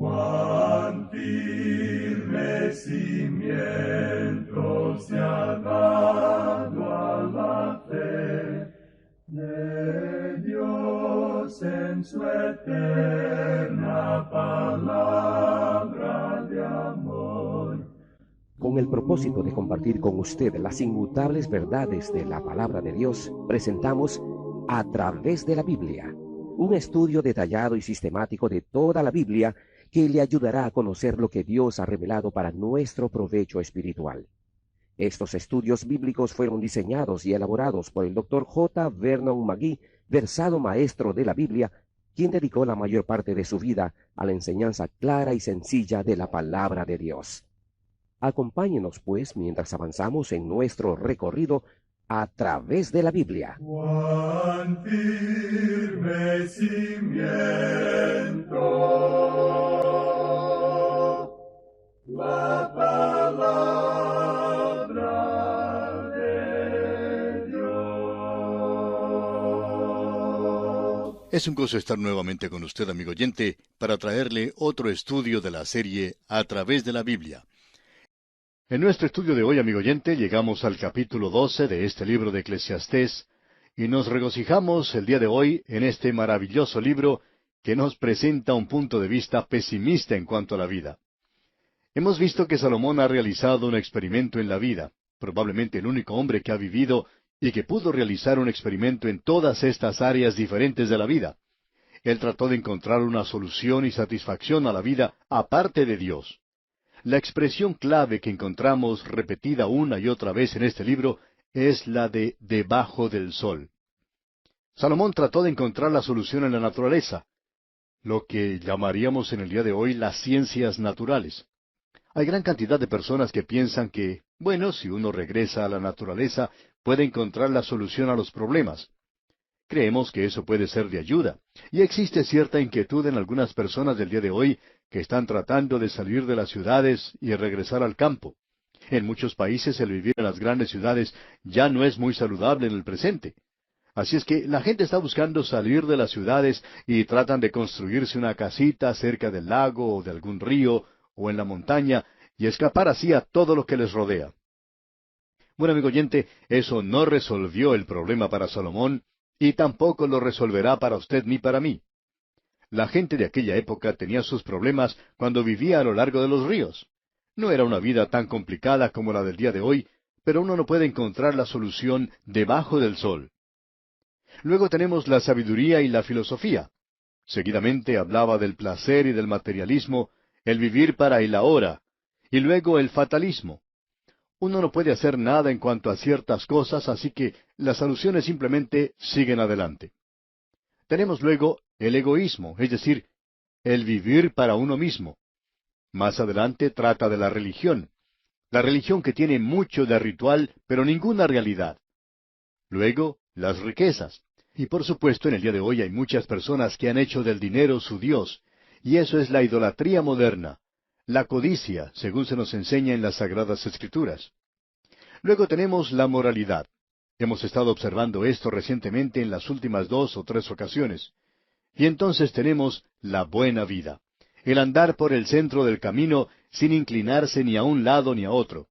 Cuán firme cimiento se ha dado a la fe de Dios en su eterna palabra de amor. Con el propósito de compartir con usted las inmutables verdades de la palabra de Dios, presentamos A través de la Biblia, un estudio detallado y sistemático de toda la Biblia que le ayudará a conocer lo que Dios ha revelado para nuestro provecho espiritual. Estos estudios bíblicos fueron diseñados y elaborados por el Dr. J. Vernon McGee, versado maestro de la Biblia, quien dedicó la mayor parte de su vida a la enseñanza clara y sencilla de la palabra de Dios. Acompáñenos, pues, mientras avanzamos en nuestro recorrido a través de la Biblia. Cuán firme cimiento la palabra de Dios. Es un gozo estar nuevamente con usted, amigo oyente, para traerle otro estudio de la serie A través de la Biblia. En nuestro estudio de hoy, amigo oyente, llegamos al capítulo 12 de este libro de Eclesiastés, y nos regocijamos el día de hoy en este maravilloso libro que nos presenta un punto de vista pesimista en cuanto a la vida. Hemos visto que Salomón ha realizado un experimento en la vida, probablemente el único hombre que ha vivido y que pudo realizar un experimento en todas estas áreas diferentes de la vida. Él trató de encontrar una solución y satisfacción a la vida aparte de Dios. La expresión clave que encontramos repetida una y otra vez en este libro es la de debajo del sol. Salomón trató de encontrar la solución en la naturaleza, lo que llamaríamos en el día de hoy las ciencias naturales. Hay gran cantidad de personas que piensan que, bueno, si uno regresa a la naturaleza, puede encontrar la solución a los problemas. Creemos que eso puede ser de ayuda, y existe cierta inquietud en algunas personas del día de hoy que están tratando de salir de las ciudades y regresar al campo. En muchos países el vivir en las grandes ciudades ya no es muy saludable en el presente. Así es que la gente está buscando salir de las ciudades y tratan de construirse una casita cerca del lago o de algún río o en la montaña y escapar así a todo lo que les rodea. Bueno, amigo oyente, eso no resolvió el problema para Salomón y tampoco lo resolverá para usted ni para mí. La gente de aquella época tenía sus problemas cuando vivía a lo largo de los ríos. No era una vida tan complicada como la del día de hoy, pero uno no puede encontrar la solución debajo del sol. Luego tenemos la sabiduría y la filosofía. Seguidamente hablaba del placer y del materialismo, el vivir para el ahora, y luego el fatalismo. Uno no puede hacer nada en cuanto a ciertas cosas, así que las soluciones simplemente siguen adelante. Tenemos luego el egoísmo, es decir, el vivir para uno mismo. Más adelante trata de la religión que tiene mucho de ritual, pero ninguna realidad. Luego, las riquezas. Y por supuesto, en el día de hoy hay muchas personas que han hecho del dinero su Dios, y eso es la idolatría moderna, la codicia, según se nos enseña en las Sagradas Escrituras. Luego tenemos la moralidad. Hemos estado observando esto recientemente en las últimas 2 o 3 ocasiones. Y entonces tenemos la buena vida, el andar por el centro del camino sin inclinarse ni a un lado ni a otro.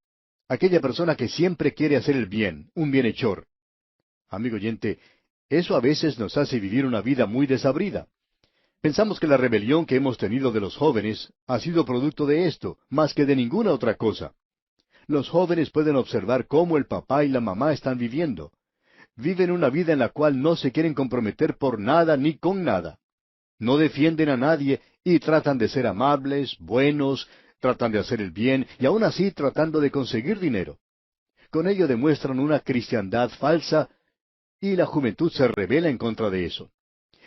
Aquella persona que siempre quiere hacer el bien, un bienhechor. Amigo oyente, eso a veces nos hace vivir una vida muy desabrida. Pensamos que la rebelión que hemos tenido de los jóvenes ha sido producto de esto, más que de ninguna otra cosa. Los jóvenes pueden observar cómo el papá y la mamá están viviendo. Viven una vida en la cual no se quieren comprometer por nada ni con nada. No defienden a nadie y tratan de ser amables, buenos, tratan de hacer el bien y aún así tratando de conseguir dinero. Con ello demuestran una cristiandad falsa y la juventud se rebela en contra de eso.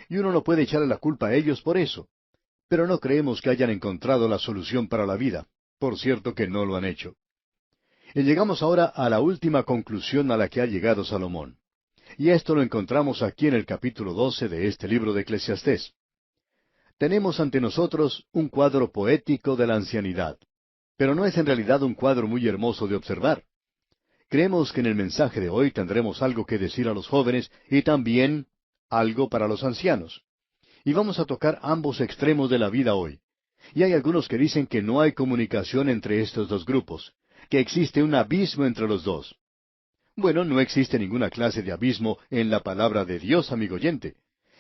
Y uno no puede echarle la culpa a ellos por eso. Pero no creemos que hayan encontrado la solución para la vida. Por cierto que no lo han hecho. Y llegamos ahora a la última conclusión a la que ha llegado Salomón. Y esto lo encontramos aquí en el capítulo 12 de este libro de Eclesiastés. Tenemos ante nosotros un cuadro poético de la ancianidad, pero no es en realidad un cuadro muy hermoso de observar. Creemos que en el mensaje de hoy tendremos algo que decir a los jóvenes y también algo para los ancianos. Y vamos a tocar ambos extremos de la vida hoy. Y hay algunos que dicen que no hay comunicación entre estos dos grupos, que existe un abismo entre los dos. Bueno, no existe ninguna clase de abismo en la palabra de Dios, amigo oyente.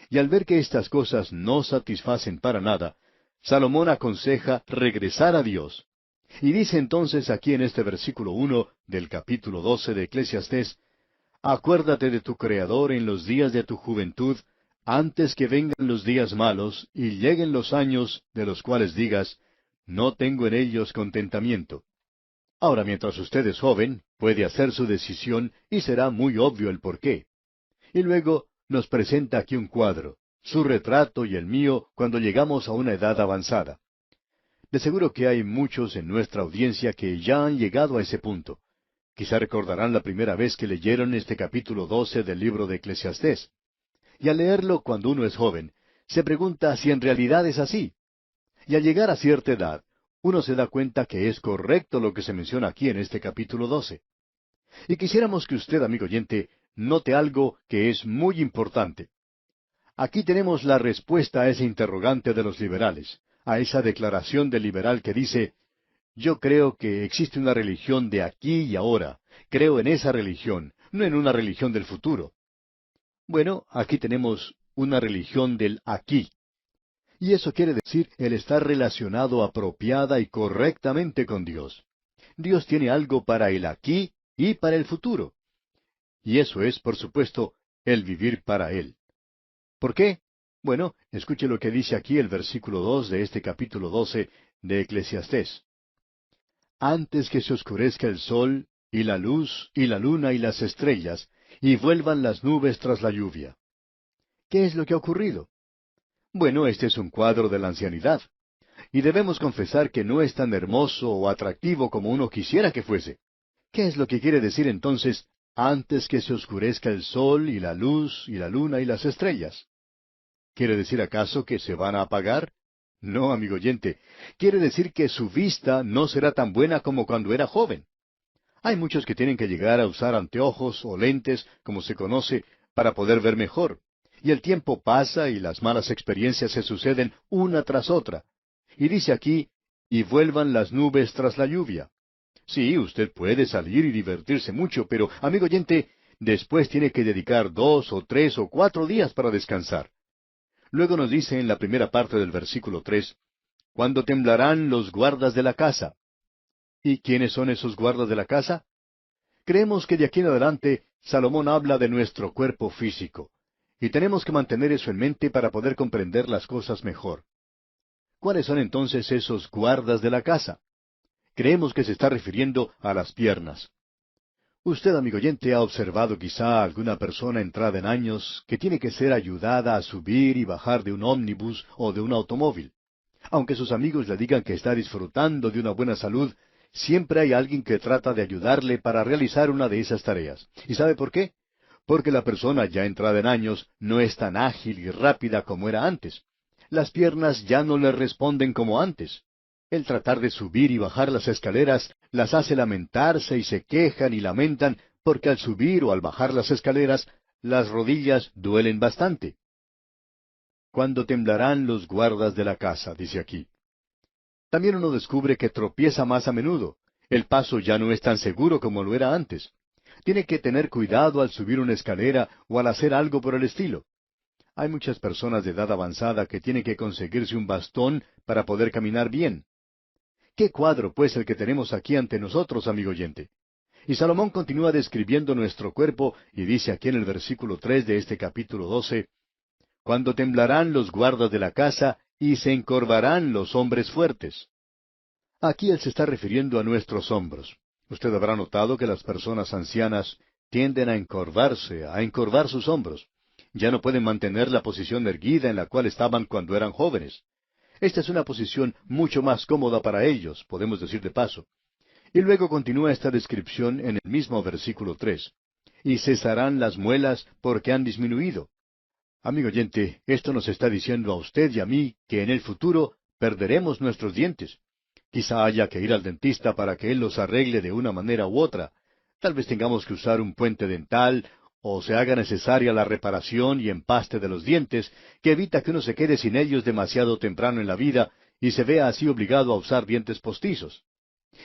Y al ver que estas cosas no satisfacen para nada, Salomón aconseja regresar a Dios. Y dice entonces aquí en este versículo 1 del capítulo 12 de Eclesiastés: Acuérdate de tu Creador en los días de tu juventud, antes que vengan los días malos y lleguen los años de los cuales digas, no tengo en ellos contentamiento. Ahora, mientras usted es joven, puede hacer su decisión y será muy obvio el porqué. Y luego nos presenta aquí un cuadro, su retrato y el mío cuando llegamos a una edad avanzada. De seguro que hay muchos en nuestra audiencia que ya han llegado a ese punto. Quizá recordarán la primera vez que leyeron este capítulo 12 del libro de Eclesiastés. Y al leerlo cuando uno es joven, se pregunta si en realidad es así. Y al llegar a cierta edad, uno se da cuenta que es correcto lo que se menciona aquí en este capítulo 12. Y quisiéramos que usted, amigo oyente, note algo que es muy importante. Aquí tenemos la respuesta a ese interrogante de los liberales, a esa declaración del liberal que dice: yo creo que existe una religión de aquí y ahora, creo en esa religión, no en una religión del futuro. Bueno, aquí tenemos una religión del aquí. Y eso quiere decir el estar relacionado apropiada y correctamente con Dios. Dios tiene algo para el aquí y para el futuro. Y eso es, por supuesto, el vivir para Él. ¿Por qué? Bueno, escuche lo que dice aquí el versículo 2 de este capítulo 12 de Eclesiastés. Antes que se oscurezca el sol, y la luz, y la luna, y las estrellas, y vuelvan las nubes tras la lluvia. ¿Qué es lo que ha ocurrido? Bueno, este es un cuadro de la ancianidad. Y debemos confesar que no es tan hermoso o atractivo como uno quisiera que fuese. ¿Qué es lo que quiere decir entonces, antes que se oscurezca el sol, y la luz, y la luna, y las estrellas? ¿Quiere decir acaso que se van a apagar? No, amigo oyente. Quiere decir que su vista no será tan buena como cuando era joven. Hay muchos que tienen que llegar a usar anteojos o lentes, como se conoce, para poder ver mejor. Y el tiempo pasa y las malas experiencias se suceden una tras otra. Y dice aquí, y vuelvan las nubes tras la lluvia. Sí, usted puede salir y divertirse mucho, pero, amigo oyente, después tiene que dedicar 2 o 3 o 4 días para descansar. Luego nos dice en la primera parte del versículo 3, cuando temblarán los guardas de la casa. ¿Y quiénes son esos guardas de la casa? Creemos que de aquí en adelante Salomón habla de nuestro cuerpo físico, y tenemos que mantener eso en mente para poder comprender las cosas mejor. ¿Cuáles son entonces esos guardas de la casa? Creemos que se está refiriendo a las piernas. Usted, amigo oyente, ha observado quizá a alguna persona entrada en años que tiene que ser ayudada a subir y bajar de un ómnibus o de un automóvil. Aunque sus amigos le digan que está disfrutando de una buena salud, siempre hay alguien que trata de ayudarle para realizar una de esas tareas. ¿Y sabe por qué? Porque la persona ya entrada en años no es tan ágil y rápida como era antes. Las piernas ya no le responden como antes. El tratar de subir y bajar las escaleras las hace lamentarse y se quejan y lamentan porque al subir o al bajar las escaleras las rodillas duelen bastante. Cuando temblarán los guardas de la casa, dice aquí. También uno descubre que tropieza más a menudo. El paso ya no es tan seguro como lo era antes. Tiene que tener cuidado al subir una escalera o al hacer algo por el estilo. Hay muchas personas de edad avanzada que tienen que conseguirse un bastón para poder caminar bien. ¿Qué cuadro, pues, el que tenemos aquí ante nosotros, amigo oyente? Y Salomón continúa describiendo nuestro cuerpo y dice aquí en el versículo 3 de este capítulo 12, cuando temblarán los guardas de la casa y se encorvarán los hombres fuertes. Aquí él se está refiriendo a nuestros hombros. Usted habrá notado que las personas ancianas tienden a encorvar sus hombros. Ya no pueden mantener la posición erguida en la cual estaban cuando eran jóvenes. Esta es una posición mucho más cómoda para ellos, podemos decir de paso. Y luego continúa esta descripción en el mismo versículo 3. Y cesarán las muelas porque han disminuido. Amigo oyente, esto nos está diciendo a usted y a mí que en el futuro perderemos nuestros dientes. Quizá haya que ir al dentista para que él los arregle de una manera u otra. Tal vez tengamos que usar un puente dental, o se haga necesaria la reparación y empaste de los dientes, que evita que uno se quede sin ellos demasiado temprano en la vida, y se vea así obligado a usar dientes postizos.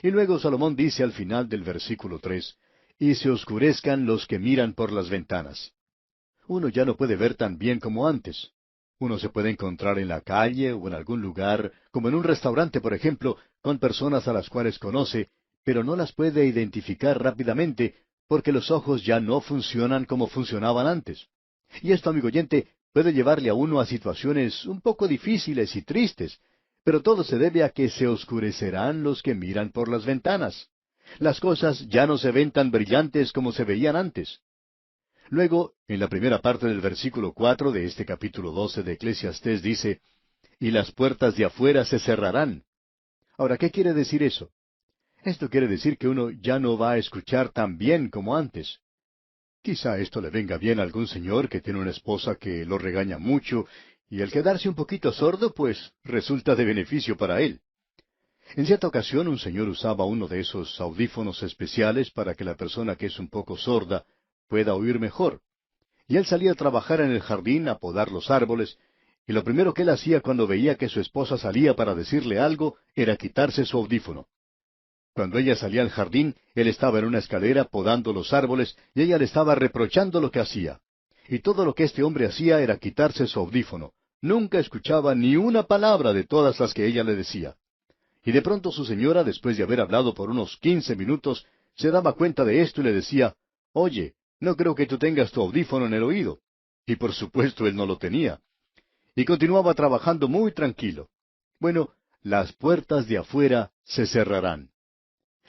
Y luego Salomón dice al final del versículo 3, y se oscurezcan los que miran por las ventanas. Uno ya no puede ver tan bien como antes. Uno se puede encontrar en la calle o en algún lugar, como en un restaurante, por ejemplo, con personas a las cuales conoce, pero no las puede identificar rápidamente porque los ojos ya no funcionan como funcionaban antes. Y esto, amigo oyente, puede llevarle a uno a situaciones un poco difíciles y tristes, pero todo se debe a que se oscurecerán los que miran por las ventanas. Las cosas ya no se ven tan brillantes como se veían antes. Luego, en la primera parte del versículo 4 de este capítulo 12 de Eclesiastés dice, y las puertas de afuera se cerrarán. Ahora, ¿qué quiere decir eso? Esto quiere decir que uno ya no va a escuchar tan bien como antes. Quizá esto le venga bien a algún señor que tiene una esposa que lo regaña mucho, y el quedarse un poquito sordo, pues, resulta de beneficio para él. En cierta ocasión un señor usaba uno de esos audífonos especiales para que la persona que es un poco sorda pueda oír mejor. Y él salía a trabajar en el jardín a podar los árboles, y lo primero que él hacía cuando veía que su esposa salía para decirle algo era quitarse su audífono. Cuando ella salía al jardín, él estaba en una escalera podando los árboles y ella le estaba reprochando lo que hacía. Y todo lo que este hombre hacía era quitarse su audífono. Nunca escuchaba ni una palabra de todas las que ella le decía. Y de pronto su señora, después de haber hablado por unos 15 minutos, se daba cuenta de esto y le decía, «Oye, no creo que tú tengas tu audífono en el oído». Y por supuesto él no lo tenía. Y continuaba trabajando muy tranquilo. Bueno, las puertas de afuera se cerrarán.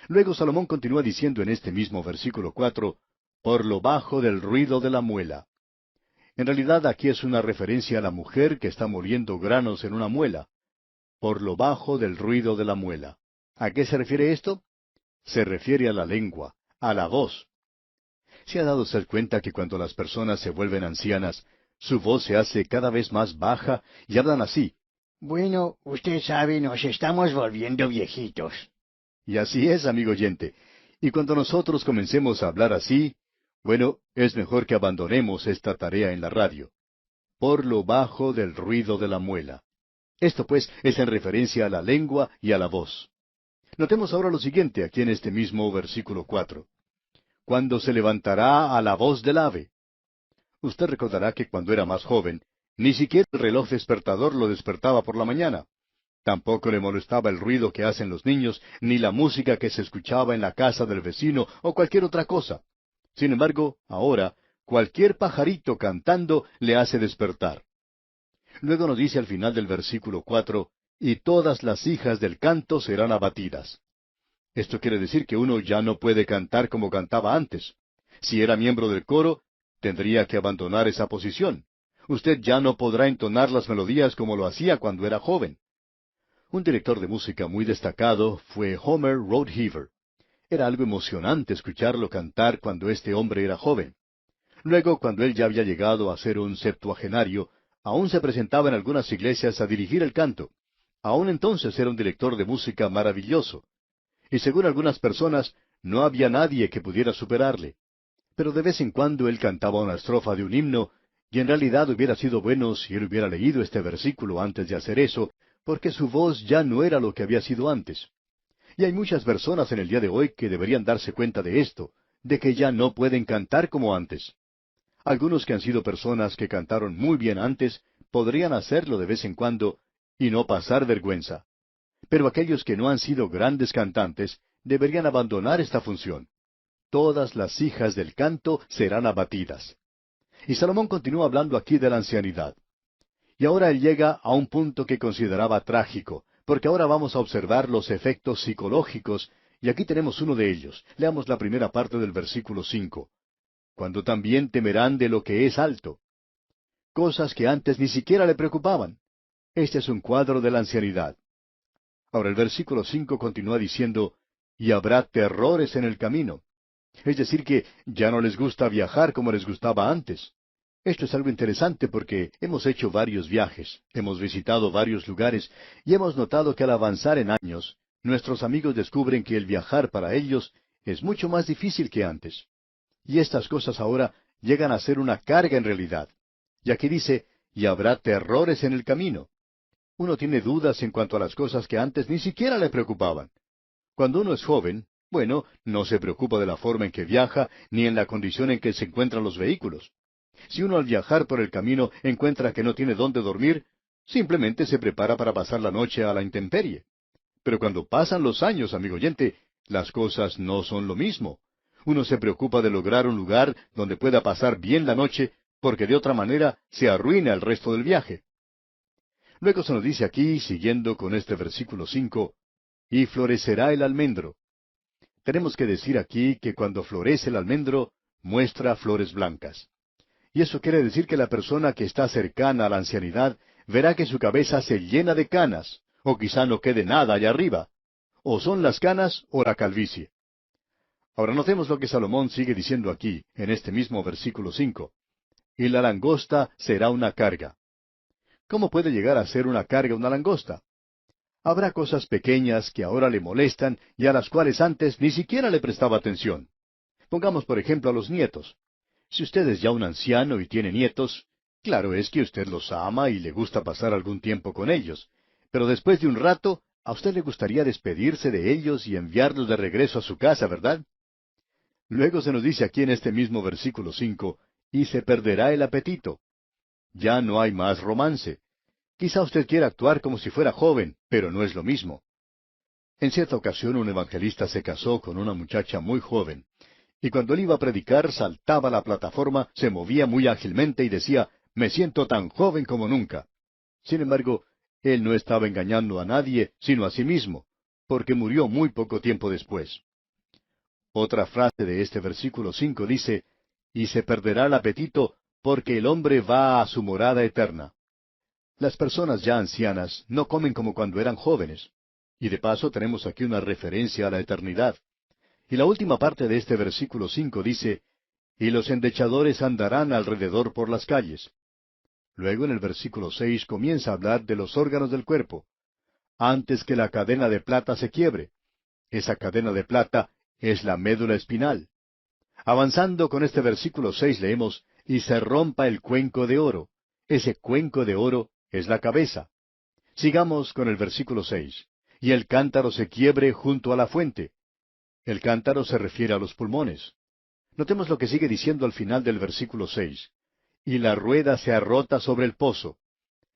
Luego Salomón continúa diciendo en este mismo versículo 4, por lo bajo del ruido de la muela. En realidad aquí es una referencia a la mujer que está moliendo granos en una muela. Por lo bajo del ruido de la muela. ¿A qué se refiere esto? Se refiere a la lengua, a la voz. ¿Se ha dado usted cuenta que cuando las personas se vuelven ancianas, su voz se hace cada vez más baja y hablan así? Bueno, usted sabe, nos estamos volviendo viejitos. Y así es, amigo oyente. Y cuando nosotros comencemos a hablar así, bueno, es mejor que abandonemos esta tarea en la radio. Por lo bajo del ruido de la muela. Esto, pues, es en referencia a la lengua y a la voz. Notemos ahora lo siguiente aquí en este mismo versículo 4. Cuando se levantará a la voz del ave. Usted recordará que cuando era más joven, ni siquiera el reloj despertador lo despertaba por la mañana. Tampoco le molestaba el ruido que hacen los niños, ni la música que se escuchaba en la casa del vecino o cualquier otra cosa. Sin embargo, ahora, cualquier pajarito cantando le hace despertar. Luego nos dice al final del versículo 4, y todas las hijas del canto serán abatidas. Esto quiere decir que uno ya no puede cantar como cantaba antes. Si era miembro del coro, tendría que abandonar esa posición. Usted ya no podrá entonar las melodías como lo hacía cuando era joven. Un director de música muy destacado fue Homer Rodeheaver. Era algo emocionante escucharlo cantar cuando este hombre era joven. Luego, cuando él ya había llegado a ser un septuagenario, aún se presentaba en algunas iglesias a dirigir el canto. Aún entonces era un director de música maravilloso. Y según algunas personas, no había nadie que pudiera superarle. Pero de vez en cuando él cantaba una estrofa de un himno, y en realidad hubiera sido bueno si él hubiera leído este versículo antes de hacer eso, porque su voz ya no era lo que había sido antes. Y hay muchas personas en el día de hoy que deberían darse cuenta de esto, de que ya no pueden cantar como antes. Algunos que han sido personas que cantaron muy bien antes, podrían hacerlo de vez en cuando y no pasar vergüenza. Pero aquellos que no han sido grandes cantantes, deberían abandonar esta función. Todas las hijas del canto serán abatidas. Y Salomón continúa hablando aquí de la ancianidad. Y ahora él llega a un punto que consideraba trágico, porque ahora vamos a observar los efectos psicológicos, y aquí tenemos uno de ellos. Leamos la primera parte del versículo 5. Cuando también temerán de lo que es alto. Cosas que antes ni siquiera le preocupaban. Este es un cuadro de la ancianidad. Ahora el versículo 5 continúa diciendo, y habrá terrores en el camino. Es decir que ya no les gusta viajar como les gustaba antes. Esto es algo interesante porque hemos hecho varios viajes, hemos visitado varios lugares y hemos notado que al avanzar en años, nuestros amigos descubren que el viajar para ellos es mucho más difícil que antes. Y estas cosas ahora llegan a ser una carga en realidad. Y aquí dice, y habrá terrores en el camino. Uno tiene dudas en cuanto a las cosas que antes ni siquiera le preocupaban. Cuando uno es joven, bueno, no se preocupa de la forma en que viaja, ni en la condición en que se encuentran los vehículos. Si uno al viajar por el camino encuentra que no tiene dónde dormir, simplemente se prepara para pasar la noche a la intemperie. Pero cuando pasan los años, amigo oyente, las cosas no son lo mismo. Uno se preocupa de lograr un lugar donde pueda pasar bien la noche, porque de otra manera se arruina el resto del viaje. Luego se nos dice aquí, siguiendo con este versículo 5, y florecerá el almendro. Tenemos que decir aquí que cuando florece el almendro, muestra flores blancas. Y eso quiere decir que la persona que está cercana a la ancianidad verá que su cabeza se llena de canas, o quizá no quede nada allá arriba. O son las canas o la calvicie. Ahora notemos lo que Salomón sigue diciendo aquí, en este mismo versículo 5. Y la langosta será una carga. ¿Cómo puede llegar a ser una carga una langosta? Habrá cosas pequeñas que ahora le molestan y a las cuales antes ni siquiera le prestaba atención. Pongamos por ejemplo a los nietos. Si usted es ya un anciano y tiene nietos, claro es que usted los ama y le gusta pasar algún tiempo con ellos. Pero después de un rato, a usted le gustaría despedirse de ellos y enviarlos de regreso a su casa, ¿verdad? Luego se nos dice aquí en este mismo versículo 5, y se perderá el apetito. Ya no hay más romance. Quizá usted quiera actuar como si fuera joven, pero no es lo mismo. En cierta ocasión un evangelista se casó con una muchacha muy joven, y cuando él iba a predicar saltaba a la plataforma, se movía muy ágilmente y decía, «Me siento tan joven como nunca». Sin embargo, él no estaba engañando a nadie, sino a sí mismo, porque murió muy poco tiempo después. Otra frase de este versículo 5 dice, «Y se perderá el apetito, porque el hombre va a su morada eterna». Las personas ya ancianas no comen como cuando eran jóvenes. Y de paso tenemos aquí una referencia a la eternidad. Y la última parte de este versículo 5 dice, «Y los endechadores andarán alrededor por las calles». Luego en el versículo 6 comienza a hablar de los órganos del cuerpo. Antes que la cadena de plata se quiebre. Esa cadena de plata es la médula espinal. Avanzando con este versículo 6 leemos, «Y se rompa el cuenco de oro». Ese cuenco de oro es la cabeza. Sigamos con el versículo 6. «Y el cántaro se quiebre junto a la fuente». El cántaro se refiere a los pulmones. Notemos lo que sigue diciendo al final del versículo 6. «Y la rueda se arrota sobre el pozo».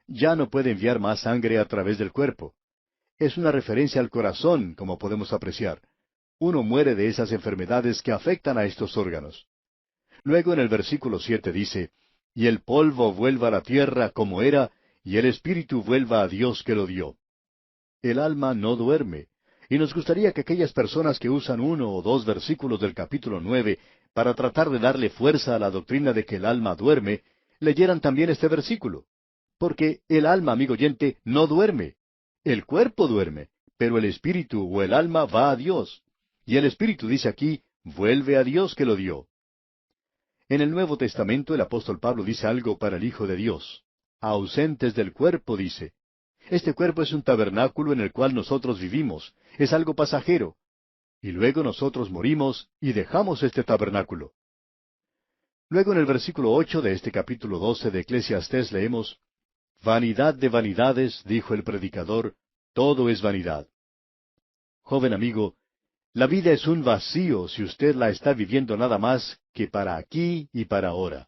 Ya no puede enviar más sangre a través del cuerpo. Es una referencia al corazón, como podemos apreciar. Uno muere de esas enfermedades que afectan a estos órganos. Luego en el versículo 7 dice, «Y el polvo vuelva a la tierra como era, y el espíritu vuelva a Dios que lo dio». El alma no duerme, y nos gustaría que aquellas personas que usan 1 o 2 versículos del capítulo 9 para tratar de darle fuerza a la doctrina de que el alma duerme, leyeran también este versículo. Porque el alma, amigo oyente, no duerme. El cuerpo duerme, pero el espíritu o el alma va a Dios. Y el espíritu dice aquí, vuelve a Dios que lo dio. En el Nuevo Testamento el apóstol Pablo dice algo para el Hijo de Dios. Ausentes del cuerpo, dice. Este cuerpo es un tabernáculo en el cual nosotros vivimos, es algo pasajero. Y luego nosotros morimos y dejamos este tabernáculo. Luego en el versículo 8 de este capítulo 12 de Eclesiastés leemos, «Vanidad de vanidades, dijo el predicador, todo es vanidad». Joven amigo, la vida es un vacío si usted la está viviendo nada más que para aquí y para ahora.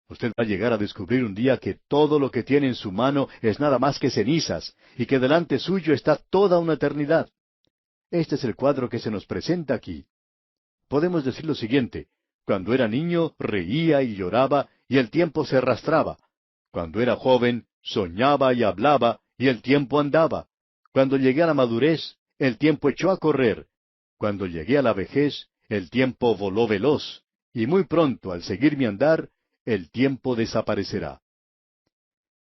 Usted va a llegar a descubrir un día que todo lo que tiene en su mano es nada más que cenizas, y que delante suyo está toda una eternidad. Este es el cuadro que se nos presenta aquí. Podemos decir lo siguiente: cuando era niño reía y lloraba, y el tiempo se arrastraba. Cuando era joven soñaba y hablaba, y el tiempo andaba. Cuando llegué a la madurez, el tiempo echó a correr. Cuando llegué a la vejez, el tiempo voló veloz, y muy pronto, al seguir mi andar, el tiempo desaparecerá.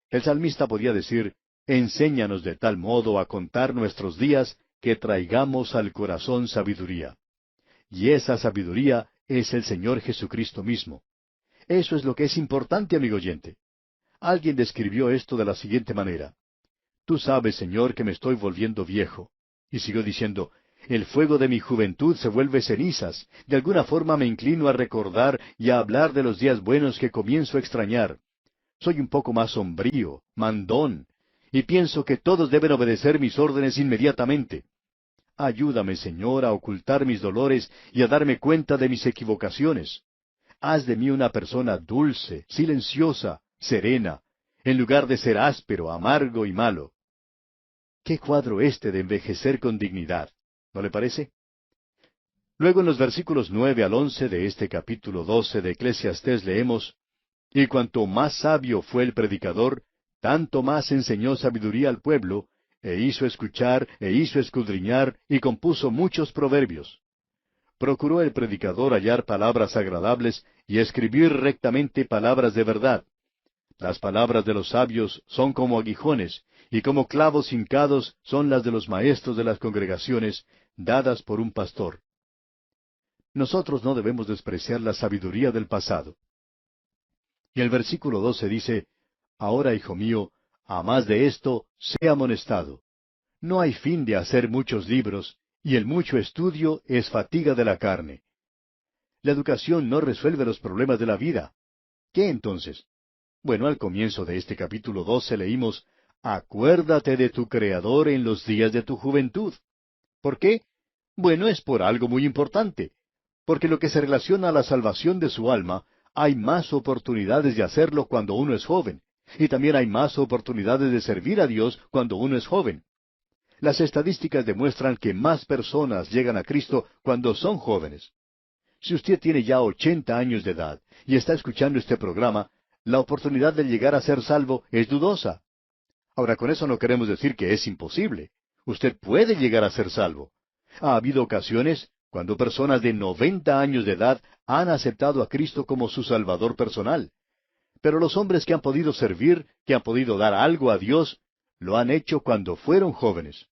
El salmista podía decir, enséñanos de tal modo a contar nuestros días que traigamos al corazón sabiduría. Y esa sabiduría es el Señor Jesucristo mismo. Eso es lo que es importante, amigo oyente. Alguien describió esto de la siguiente manera. Tú sabes, Señor, que me estoy volviendo viejo. Y siguió diciendo, el fuego de mi juventud se vuelve cenizas. De alguna forma me inclino a recordar y a hablar de los días buenos que comienzo a extrañar. Soy un poco más sombrío, mandón, y pienso que todos deben obedecer mis órdenes inmediatamente. Ayúdame, Señor, a ocultar mis dolores y a darme cuenta de mis equivocaciones. Haz de mí una persona dulce, silenciosa, serena, en lugar de ser áspero, amargo y malo. Qué cuadro este de envejecer con dignidad, ¿no le parece? Luego en los versículos 9 al 11 de este capítulo 12 de Eclesiastés leemos: Y cuanto más sabio fue el predicador, tanto más enseñó sabiduría al pueblo, e hizo escuchar, e hizo escudriñar, y compuso muchos proverbios. Procuró el predicador hallar palabras agradables y escribir rectamente palabras de verdad. Las palabras de los sabios son como aguijones, y como clavos hincados son las de los maestros de las congregaciones, dadas por un pastor. Nosotros no debemos despreciar la sabiduría del pasado. Y el versículo 12 dice: Ahora, hijo mío, a más de esto, sé amonestado. No hay fin de hacer muchos libros, y el mucho estudio es fatiga de la carne. La educación no resuelve los problemas de la vida. ¿Qué entonces? Bueno, al comienzo de este capítulo 12 leímos: Acuérdate de tu Creador en los días de tu juventud. ¿Por qué? Bueno, es por algo muy importante. Porque lo que se relaciona a la salvación de su alma, hay más oportunidades de hacerlo cuando uno es joven, y también hay más oportunidades de servir a Dios cuando uno es joven. Las estadísticas demuestran que más personas llegan a Cristo cuando son jóvenes. Si usted tiene ya 80 años de edad y está escuchando este programa, la oportunidad de llegar a ser salvo es dudosa. Ahora, con eso no queremos decir que es imposible. Usted puede llegar a ser salvo. Ha habido ocasiones cuando personas de 90 años de edad han aceptado a Cristo como su Salvador personal. Pero los hombres que han podido servir, que han podido dar algo a Dios, lo han hecho cuando fueron jóvenes.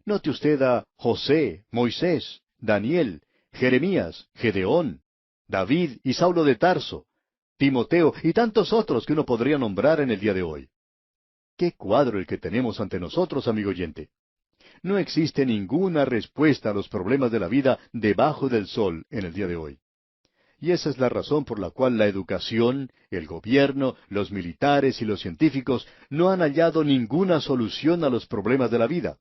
Note usted a José, Moisés, Daniel, Jeremías, Gedeón, David y Saulo de Tarso, Timoteo y tantos otros que uno podría nombrar en el día de hoy. ¡Qué cuadro el que tenemos ante nosotros, amigo oyente! No existe ninguna respuesta a los problemas de la vida debajo del sol en el día de hoy. Y esa es la razón por la cual la educación, el gobierno, los militares y los científicos no han hallado ninguna solución a los problemas de la vida.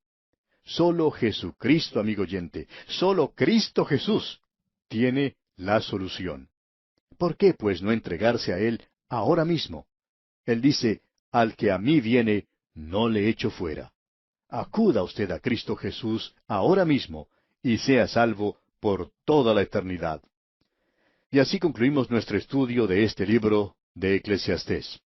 Solo Jesucristo, amigo oyente, solo Cristo Jesús tiene la solución. ¿Por qué, pues, no entregarse a Él ahora mismo? Él dice: Al que a mí viene, no le echo fuera. Acuda usted a Cristo Jesús ahora mismo y sea salvo por toda la eternidad. Y así concluimos nuestro estudio de este libro de Eclesiastés.